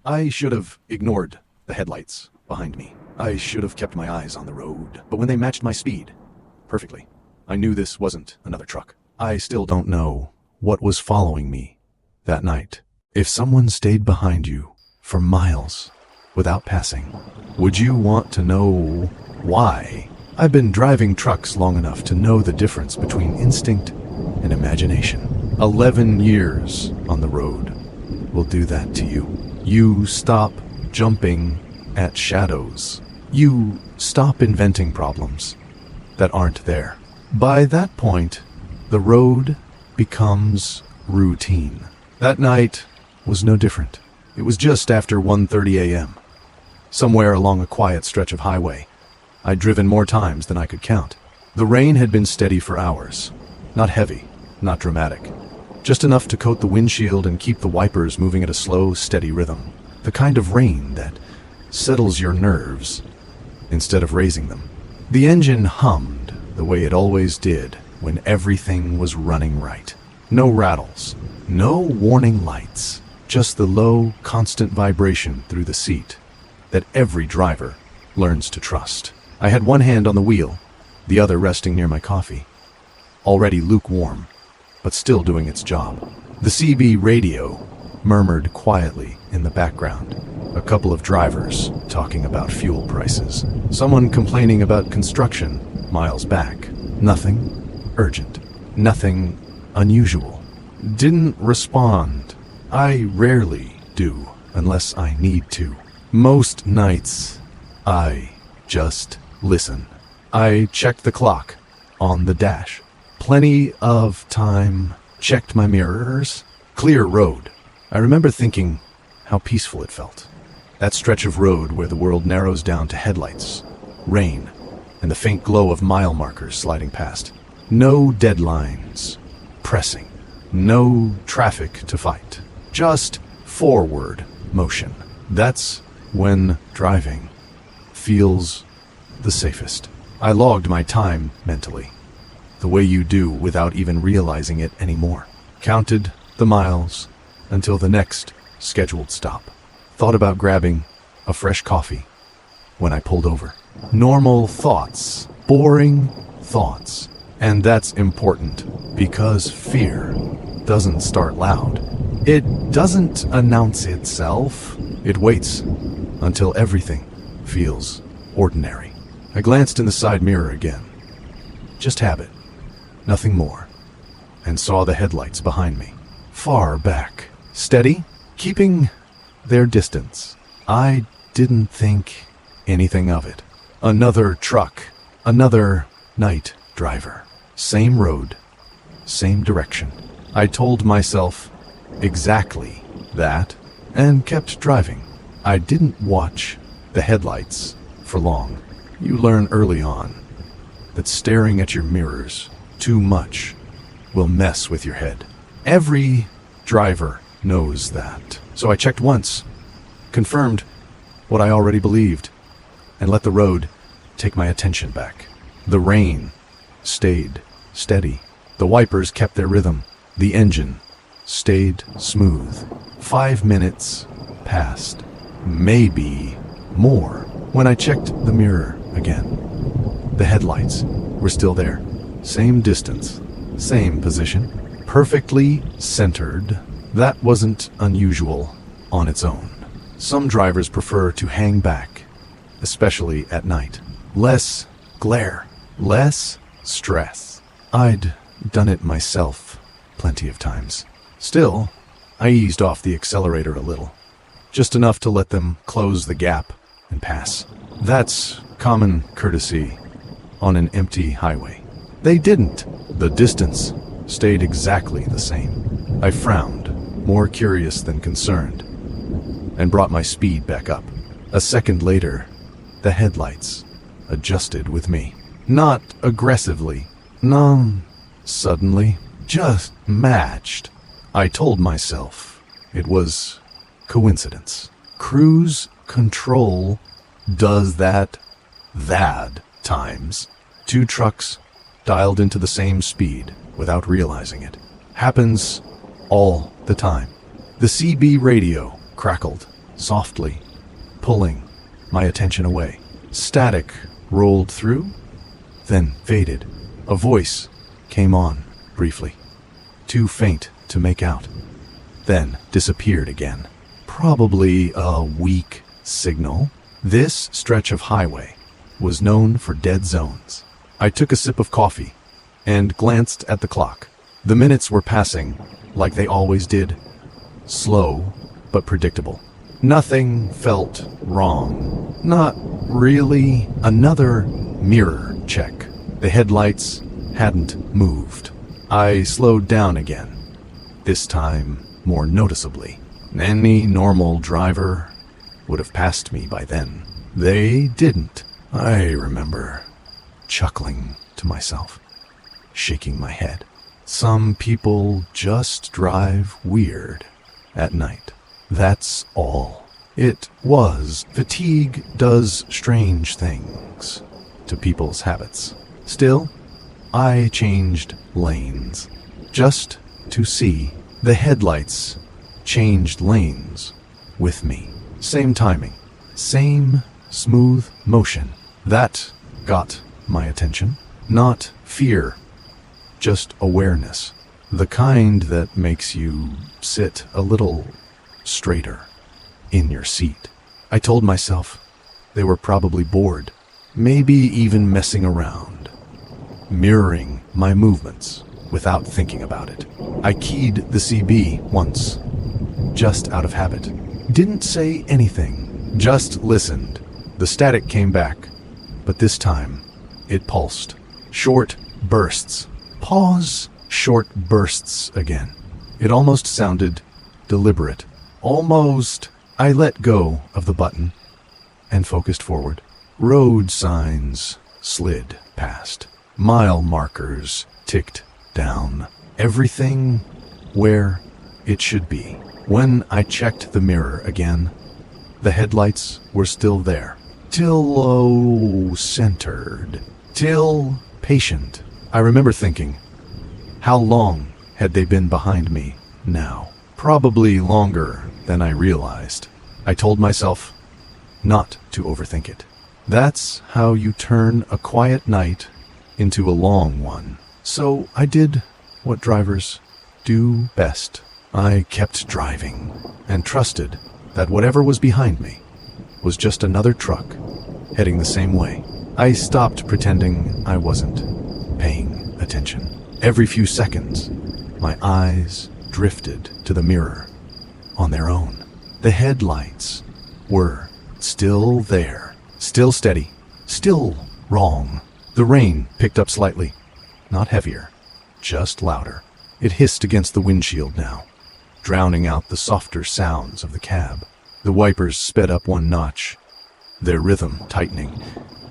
I should have ignored the headlights behind me. I should have kept my eyes on the road. But when they matched my speed perfectly, I knew this wasn't another truck. I still don't know what was following me that night. If someone stayed behind you for miles without passing, would you want to know why? I've been driving trucks long enough to know the difference between instinct and imagination. 11 years on the road will do that to you. You stop jumping at shadows. You stop inventing problems that aren't there. By that point, the road becomes routine. That night was no different. It was just after 1:30 a.m. Somewhere along a quiet stretch of highway. I'd driven more times than I could count. The rain had been steady for hours. Not heavy, not dramatic. Just enough to coat the windshield and keep the wipers moving at a slow, steady rhythm. The kind of rain that settles your nerves instead of raising them. The engine hummed the way it always did when everything was running right. No rattles, no warning lights, just the low, constant vibration through the seat that every driver learns to trust. I had one hand on the wheel, the other resting near my coffee, already lukewarm, but still doing its job. The CB radio murmured quietly in the background. A couple of drivers talking about fuel prices. Someone complaining about construction miles back. Nothing urgent. Nothing unusual. Didn't respond. I rarely do unless I need to. Most nights, I just listen. I checked the clock on the dash. Plenty of time. Checked my mirrors. Clear road. I remember thinking how peaceful it felt. That stretch of road where the world narrows down to headlights, rain, and the faint glow of mile markers sliding past. No deadlines pressing. No traffic to fight. Just forward motion. That's when driving feels the safest. I logged my time mentally, the way you do without even realizing it anymore. Counted the miles until the next scheduled stop. Thought about grabbing a fresh coffee when I pulled over. Normal thoughts, boring thoughts. And that's important because fear doesn't start loud. It doesn't announce itself. It waits until everything feels ordinary. I glanced in the side mirror again. Just habit, nothing more, and saw the headlights behind me, far back, steady, keeping their distance. I didn't think anything of it. Another truck, another night driver. Same road, same direction. I told myself exactly that and kept driving. I didn't watch the headlights for long. You learn early on that staring at your mirrors too much will mess with your head. Every driver knows that. So I checked once, confirmed what I already believed, and let the road take my attention back. The rain stayed steady. The wipers kept their rhythm. The engine stayed smooth. 5 minutes passed, maybe more, when I checked the mirror again. The headlights were still there. Same distance, same position, perfectly centered. That wasn't unusual on its own. Some drivers prefer to hang back, especially at night. Less glare, less stress. I'd done it myself plenty of times. Still, I eased off the accelerator a little, just enough to let them close the gap and pass. That's common courtesy on an empty highway. They didn't. The distance stayed exactly the same. I frowned, more curious than concerned, and brought my speed back up. A second later, the headlights adjusted with me. Not aggressively, suddenly, just matched. I told myself it was coincidence. Cruise control does that times. 2 trucks dialed into the same speed without realizing it. Happens all the time. The CB radio crackled. softly, pulling my attention away. Static rolled through, then faded. A voice came on briefly, too faint to make out, then disappeared again. Probably a weak signal. This stretch of highway was known for dead zones. I took a sip of coffee and glanced at the clock. The minutes were passing like they always did, slow but predictable. Nothing felt wrong. Not really. Another mirror check. The headlights hadn't moved. I slowed down again, this time more noticeably. Any normal driver would have passed me by then. They didn't. I remember chuckling to myself, shaking my head. Some people just drive weird at night. That's all. It was. Fatigue does strange things to people's habits. Still, I changed lanes just to see. The headlights changed lanes with me. Same timing, same smooth motion. That got my attention. Not fear, just awareness. The kind that makes you sit a little straighter in your seat. I told myself they were probably bored, maybe even messing around, mirroring my movements without thinking about it. I keyed the CB once, just out of habit. Didn't say anything, just listened. The static came back, but this time it pulsed. Short bursts. Pause. Short bursts again. It almost sounded deliberate. Almost. I let go of the button and focused forward. Road signs slid past. Mile markers ticked down. Everything where it should be. When I checked the mirror again, the headlights were still there. Till low-centered. Till patient. I remember thinking, how long had they been behind me now? Probably longer than I realized. I told myself not to overthink it. That's how you turn a quiet night into a long one. So I did what drivers do best. I kept driving and trusted that whatever was behind me was just another truck heading the same way. I stopped pretending I wasn't paying attention. Every few seconds, my eyes drifted to the mirror on their own. The headlights were still there, still steady, still wrong. The rain picked up slightly, not heavier, just louder. It hissed against the windshield now, drowning out the softer sounds of the cab. The wipers sped up one notch, their rhythm tightening,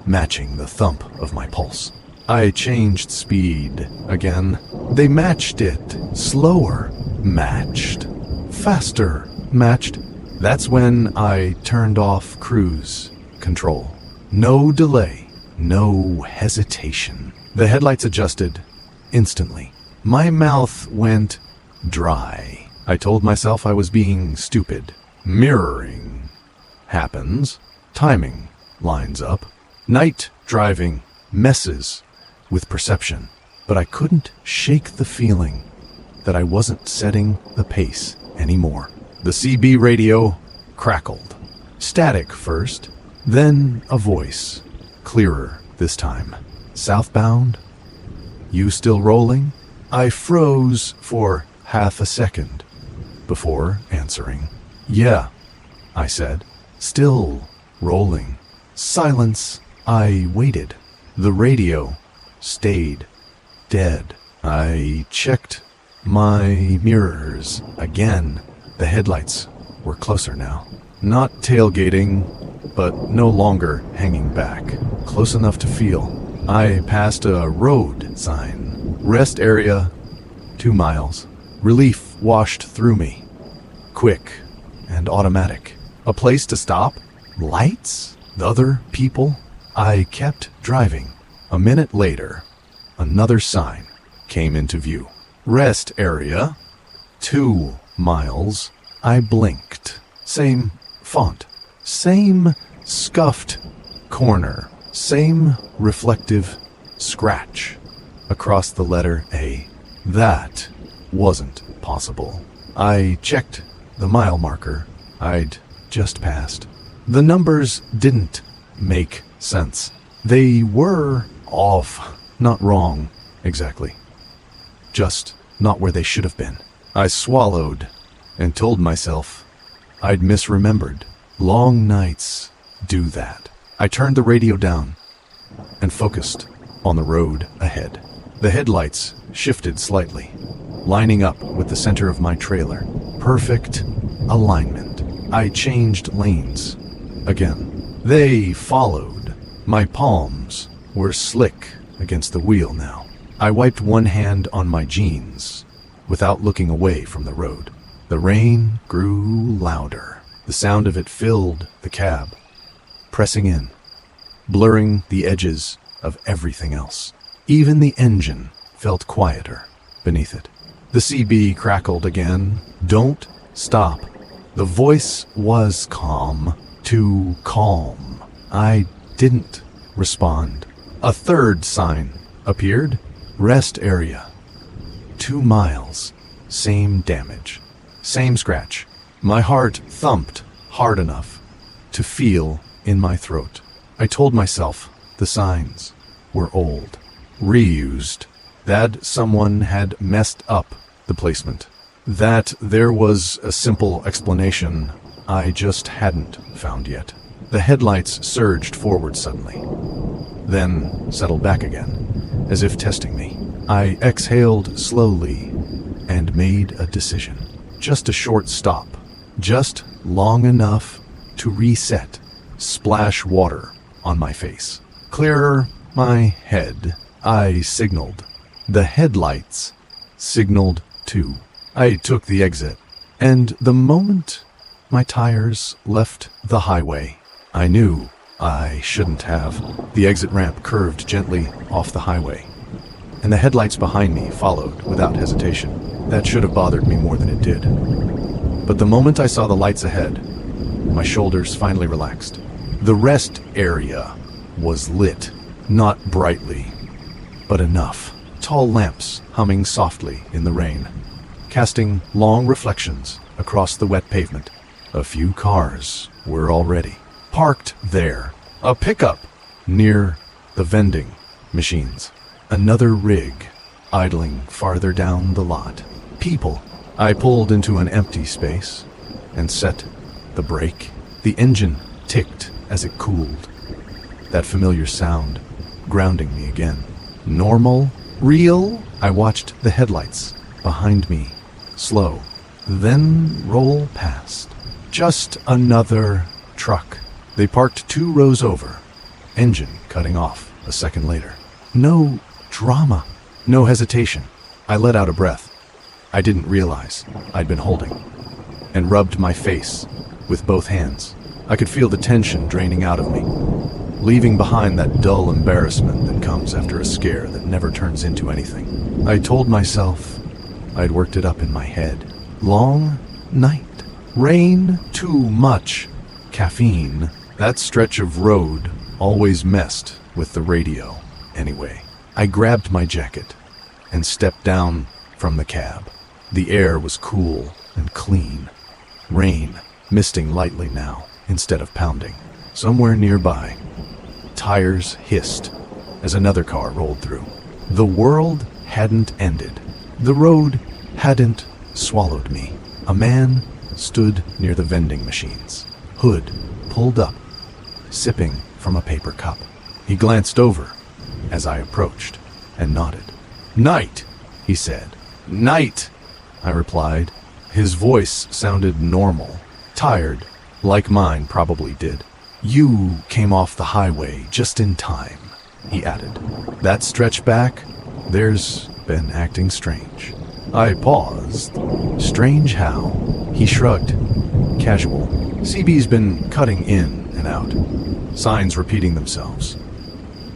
matching the thump of my pulse. I changed speed again. They matched it. Slower. Matched. Faster. Matched. That's when I turned off cruise control. No delay. No hesitation. The headlights adjusted instantly. My mouth went dry. I told myself I was being stupid. Mirroring happens. Timing lines up. Night driving messes with perception. But I couldn't shake the feeling that I wasn't setting the pace anymore. The CB radio crackled. Static first, then a voice. Clearer this time. Southbound? You still rolling? I froze for half a second before answering. Yeah, I said. Still rolling. Silence. I waited. The radio stayed dead. I checked my mirrors again. The headlights were closer now. Not tailgating, but no longer hanging back. Close enough to feel. I passed a road sign. Rest area, 2 miles. Relief washed through me. Quick and automatic. A place to stop? Lights? The other people? I kept driving. A minute later, another sign came into view. Rest area, 2 miles. I blinked. Same font, same scuffed corner, same reflective scratch across the letter A. That wasn't possible. I checked the mile marker I'd just passed. The numbers didn't make sense. They were off, not wrong, exactly. Just not where they should have been. I swallowed and told myself I'd misremembered. Long nights do that. I turned the radio down and focused on the road ahead. The headlights shifted slightly, lining up with the center of my trailer. Perfect alignment. I changed lanes again. They followed. My palms were slick against the wheel now. I wiped one hand on my jeans without looking away from the road. The rain grew louder. The sound of it filled the cab, pressing in, blurring the edges of everything else. Even the engine felt quieter beneath it. The CB crackled again. Don't stop. The voice was calm, too calm. I didn't respond. A third sign appeared. Rest area. 2 miles. Same damage. Same scratch. My heart thumped hard enough to feel in my throat. I told myself the signs were old, reused, that someone had messed up the placement, that there was a simple explanation I just hadn't found yet. The headlights surged forward suddenly, then settled back again, as if testing me. I exhaled slowly and made a decision. Just a short stop, just long enough to reset, splash water on my face. Clearer my head. I signaled. The headlights signaled too. I took the exit, and the moment my tires left the highway, I knew I shouldn't have. The exit ramp curved gently off the highway, and the headlights behind me followed without hesitation. That should have bothered me more than it did. But the moment I saw the lights ahead, my shoulders finally relaxed. The rest area was lit, not brightly, but enough. Tall lamps humming softly in the rain, casting long reflections across the wet pavement. A few cars were already parked there. A pickup near the vending machines. Another rig idling farther down the lot. People. I pulled into an empty space and set the brake. The engine ticked as it cooled. That familiar sound grounding me again. Normal? Real? I watched the headlights behind me slow, then roll past. Just another truck. They parked 2 rows over, engine cutting off a second later. No drama, no hesitation. I let out a breath I didn't realize I'd been holding, and rubbed my face with both hands. I could feel the tension draining out of me, leaving behind that dull embarrassment that comes after a scare that never turns into anything. I told myself I'd worked it up in my head. Long night. Rain, too much caffeine. That stretch of road always messed with the radio. Anyway, I grabbed my jacket and stepped down from the cab. The air was cool and clean. Rain misting lightly now instead of pounding. Somewhere nearby, tires hissed as another car rolled through. The world hadn't ended. The road hadn't swallowed me. A man stood near the vending machines, hood pulled up, sipping from a paper cup. He glanced over as I approached and nodded. "Night," he said. "Night," I replied. His voice sounded normal, tired, like mine probably did. "You came off the highway just in time," he added. "That stretch back, there's been acting strange." I paused. "Strange how?" He shrugged. "Casual. CB's been cutting in and out. Signs repeating themselves.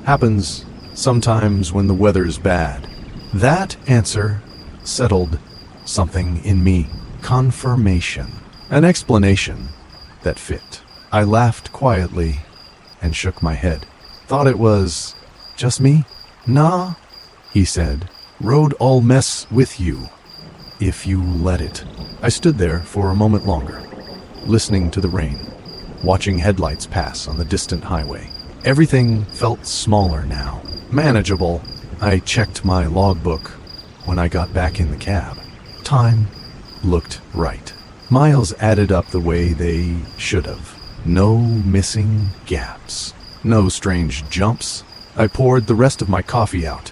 Happens sometimes when the weather's bad." That answer settled something in me. Confirmation. An explanation that fit. I laughed quietly and shook my head. Thought it was just me? Nah, he said. Road all mess with you, if you let it. I stood there for a moment longer, listening to the rain, watching headlights pass on the distant highway. Everything felt smaller now, manageable. I checked my logbook when I got back in the cab. Time looked right. Miles added up the way they should have. No missing gaps. No strange jumps. I poured the rest of my coffee out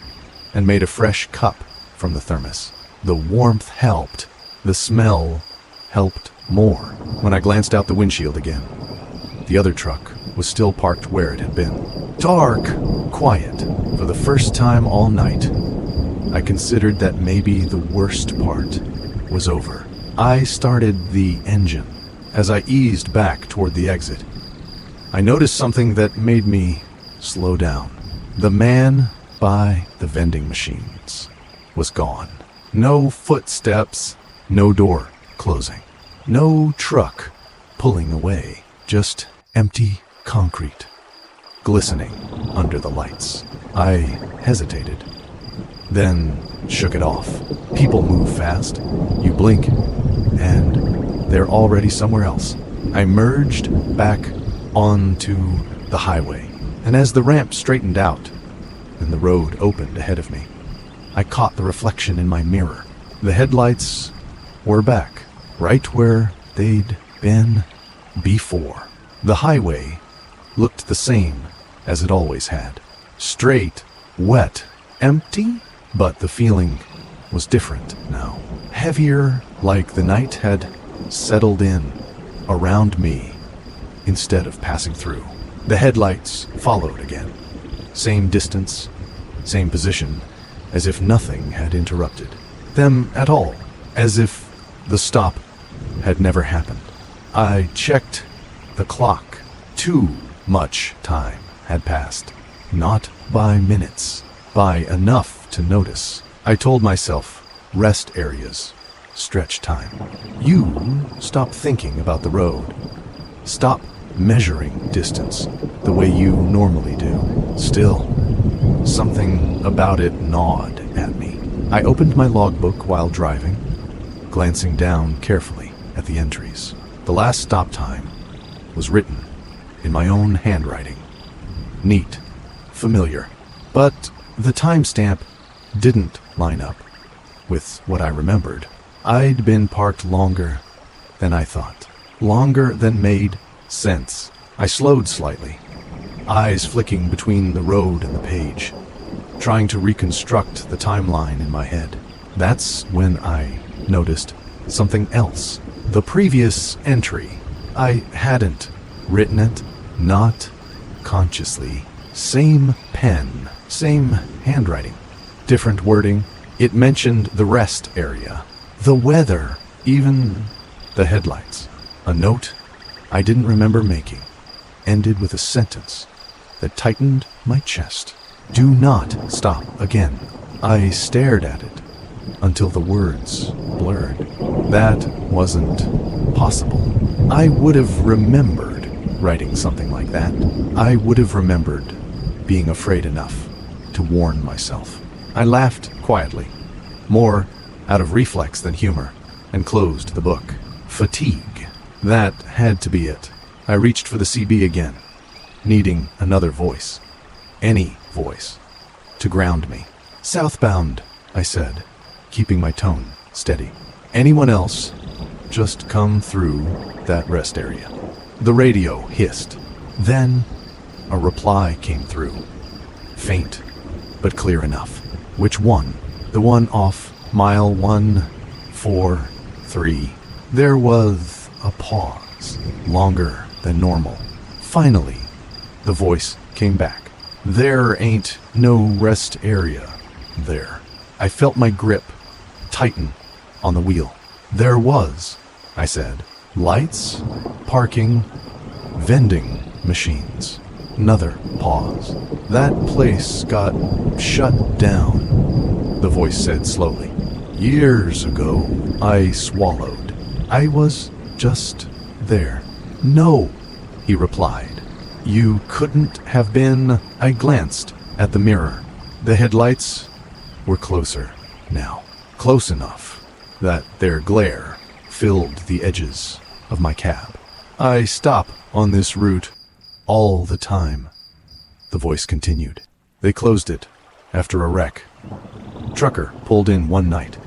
and made a fresh cup from the thermos. The warmth helped. The smell helped more. When I glanced out the windshield again, the other truck was still parked where it had been. Dark, quiet. For the first time all night, I considered that maybe the worst part was over. I started the engine. As I eased back toward the exit, I noticed something that made me slow down. The man by the vending machines was gone. No footsteps, no door closing, no truck pulling away, just empty concrete, glistening under the lights. I hesitated, then shook it off. People move fast. You blink, and they're already somewhere else. I merged back onto the highway, and as the ramp straightened out and the road opened ahead of me, I caught the reflection in my mirror. The headlights were back, right where they'd been before. The highway looked the same as it always had. Straight, wet, empty, but the feeling was different now. Heavier, like the night had settled in around me instead of passing through. The headlights followed again. Same distance, same position, as if nothing had interrupted them at all, as if the stop had never happened. I checked the clock. Too much time had passed. Not by minutes, by enough to notice. I told myself, rest areas, stretch time. You stop thinking about the road. Stop measuring distance the way you normally do. Still, something about it gnawed at me. I opened my logbook while driving, glancing down carefully at the entries. The last stop time was written in my own handwriting. Neat, familiar, but the timestamp didn't line up with what I remembered. I'd been parked longer than I thought, longer than made sense. I slowed slightly, eyes flicking between the road and the page, trying to reconstruct the timeline in my head. That's when I noticed something else. The previous entry, I hadn't written it, not consciously. Same pen, same handwriting, different wording. It mentioned the rest area, the weather, even the headlights. A note I didn't remember making ended with a sentence that tightened my chest. Do not stop again. I stared at it until the words blurred. That wasn't possible. I would have remembered writing something like that. I would have remembered being afraid enough to warn myself. I laughed quietly, more out of reflex than humor, and closed the book. Fatigue. That had to be it. I reached for the CB again, needing another voice. Any voice. To ground me. Southbound, I said, keeping my tone steady. Anyone else just come through that rest area. The radio hissed. Then a reply came through. Faint, but clear enough. Which one? The one off mile 143. There was a pause, longer than normal. Finally, the voice came back. There ain't no rest area there. I felt my grip tighten on the wheel. There was, I said. Lights, parking, vending machines. Another pause. That place got shut down, the voice said slowly. Years ago. I swallowed. I was just there, "No," he replied. "You couldn't have been." I glanced at the mirror. The headlights were closer now, close enough that their glare filled the edges of my cab. "I stop on this route all the time," the voice continued. "They closed it after a wreck. Trucker pulled in one night.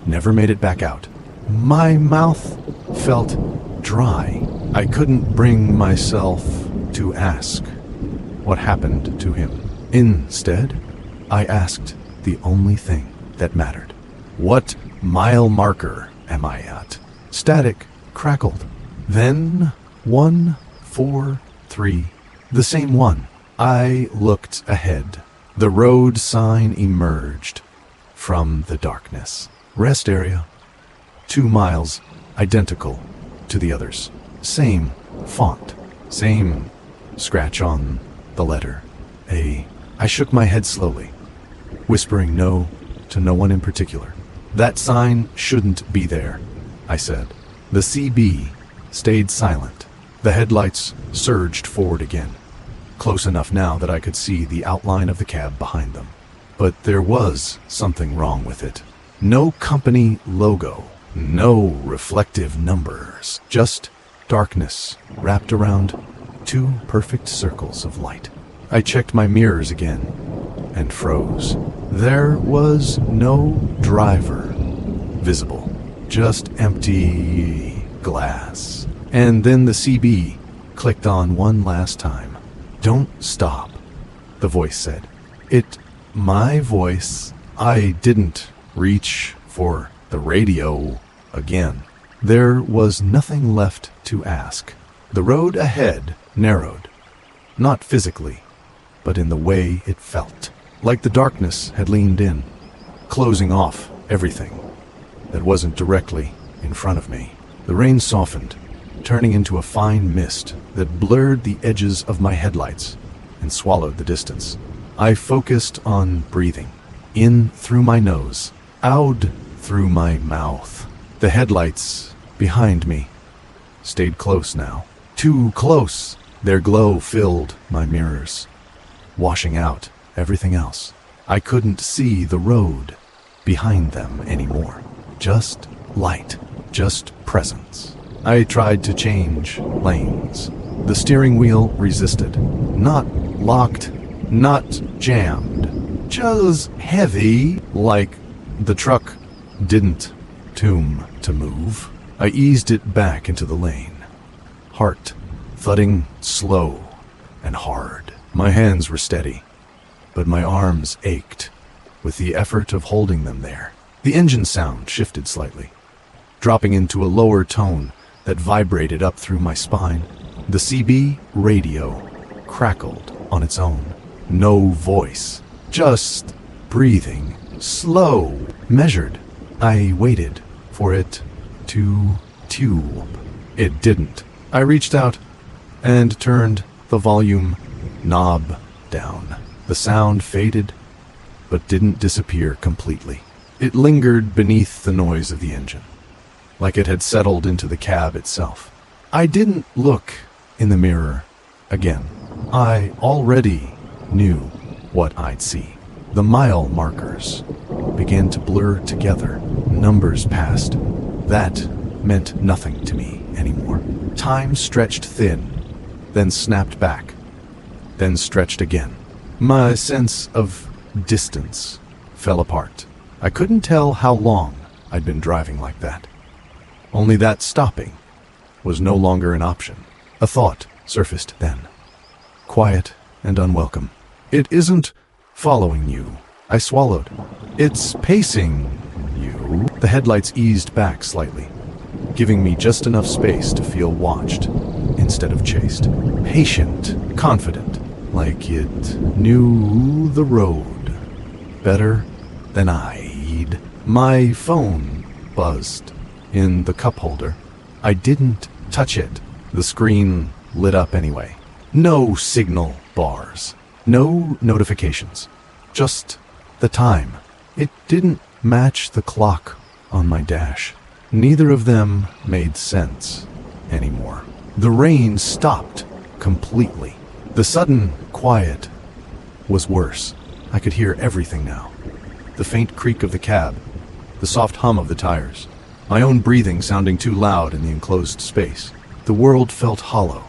Never made it back out." My mouth felt dry. I couldn't bring myself to ask what happened to him. Instead, I asked the only thing that mattered. "What mile marker am I at?" Static crackled. Then 143. The same one. I looked ahead. The road sign emerged from the darkness. Rest area. 2 miles, identical to the others. Same font. Same scratch on the letter. I shook my head slowly, whispering no to no one in particular. "That sign shouldn't be there," I said. The CB stayed silent. The headlights surged forward again, close enough now that I could see the outline of the cab behind them. But there was something wrong with it. No company logo, no reflective numbers, just darkness wrapped around 2 perfect circles of light. I checked my mirrors again and froze. There was no driver visible, just empty glass. And then the CB clicked on one last time. "Don't stop," the voice said. My voice. I didn't reach for the radio again. There was nothing left to ask. The road ahead narrowed, not physically, but in the way it felt. Like the darkness had leaned in, closing off everything that wasn't directly in front of me. The rain softened, turning into a fine mist that blurred the edges of my headlights and swallowed the distance. I focused on breathing, in through my nose, out through my mouth. The headlights behind me stayed close now. Too close. Their glow filled my mirrors, washing out everything else. I couldn't see the road behind them anymore. Just light, just presence. I tried to change lanes. The steering wheel resisted. Not locked, not jammed. Just heavy, like the truck didn't tomb to move. I eased it back into the lane. Heart thudding slow and hard. My hands were steady, but my arms ached with the effort of holding them there. The engine sound shifted slightly, dropping into a lower tone that vibrated up through my spine. The CB radio crackled on its own. No voice, just breathing, slow, measured. I waited for it to tube. It didn't. I reached out and turned the volume knob down. The sound faded, but didn't disappear completely. It lingered beneath the noise of the engine, like it had settled into the cab itself. I didn't look in the mirror again. I already knew what I'd see. The mile markers began to blur together. Numbers passed. That meant nothing to me anymore. Time stretched thin, then snapped back, then stretched again. My sense of distance fell apart. I couldn't tell how long I'd been driving like that. Only that stopping was no longer an option. A thought surfaced then, quiet and unwelcome. It isn't following you. I swallowed. It's pacing you. The headlights eased back slightly, giving me just enough space to feel watched instead of chased. Patient, confident, like it knew the road better than I'd. My phone buzzed in the cup holder. I didn't touch it. The screen lit up anyway. No signal bars, no notifications, just the time. It didn't match the clock on my dash. Neither of them made sense anymore. The rain stopped completely. The sudden quiet was worse. I could hear everything now. The faint creak of the cab, the soft hum of the tires, my own breathing sounding too loud in the enclosed space. The world felt hollow,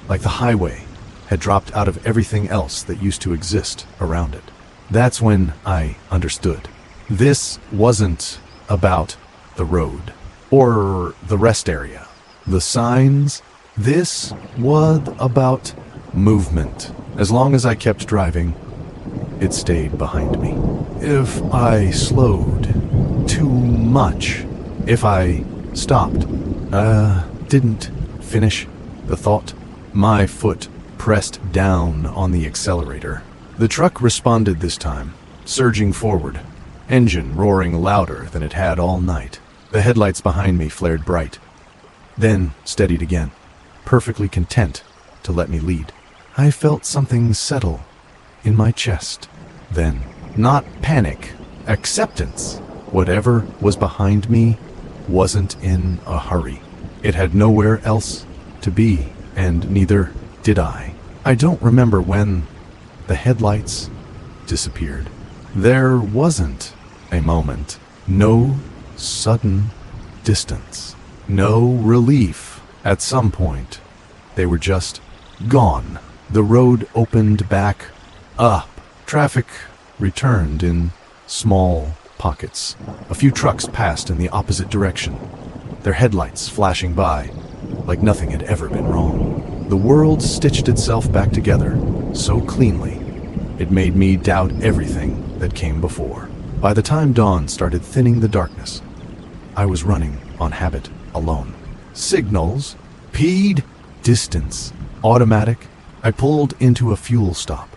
like the highway had dropped out of everything else that used to exist around it. That's when I understood. This wasn't about the road or the rest area, the signs. This was about movement. As long as I kept driving, it stayed behind me. If I slowed too much, if I stopped, didn't finish the thought, my foot pressed down on the accelerator. The truck responded this time, surging forward, engine roaring louder than it had all night. The headlights behind me flared bright, then steadied again, perfectly content to let me lead. I felt something settle in my chest. Then, not panic, acceptance. Whatever was behind me wasn't in a hurry. It had nowhere else to be, and neither did I. I don't remember when the headlights disappeared. There wasn't a moment, no sudden distance, no relief. At some point, they were just gone. The road opened back up. Traffic returned in small pockets. A few trucks passed in the opposite direction, their headlights flashing by like nothing had ever been wrong. The world stitched itself back together so cleanly, it made me doubt everything that came before. By the time dawn started thinning the darkness, I was running on habit alone. Signals, peed, distance, automatic. I pulled into a fuel stop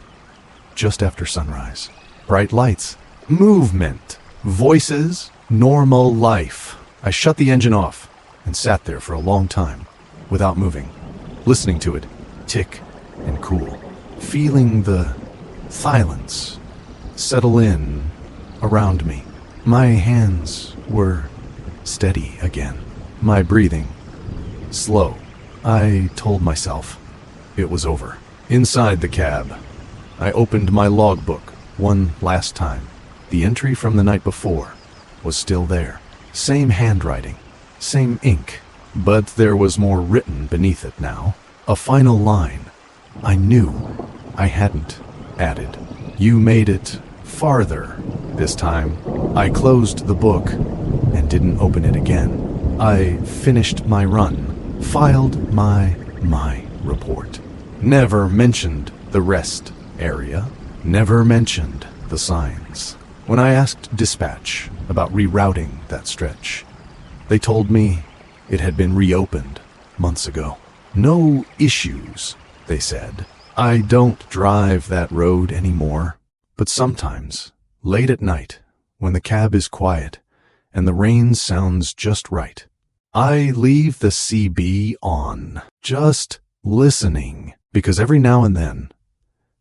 just after sunrise. Bright lights, movement, voices, normal life. I shut the engine off and sat there for a long time without moving, listening to it tick and cool, feeling the silence settle in around me. My hands were steady again, my breathing slow. I told myself it was over. Inside the cab, I opened my logbook one last time. The entry from the night before was still there. Same handwriting, same ink, but there was more written beneath it now. A final line I knew I hadn't added. You made it farther this time. I closed the book and didn't open it again. I finished my run, filed my report. Never mentioned the rest area, never mentioned the signs. When I asked dispatch about rerouting that stretch, they told me it had been reopened months ago. No issues, they said. I don't drive that road anymore, but sometimes, late at night, when the cab is quiet and the rain sounds just right, I leave the CB on, just listening, because every now and then,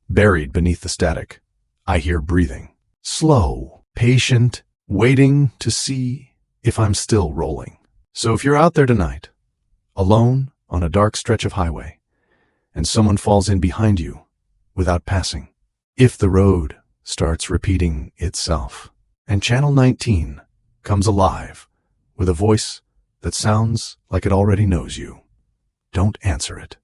buried beneath the static, I hear breathing. Slow, patient, waiting to see if I'm still rolling. So if you're out there tonight, alone on a dark stretch of highway, and someone falls in behind you without passing, if the road starts repeating itself, and Channel 19 comes alive with a voice that sounds like it already knows you, don't answer it.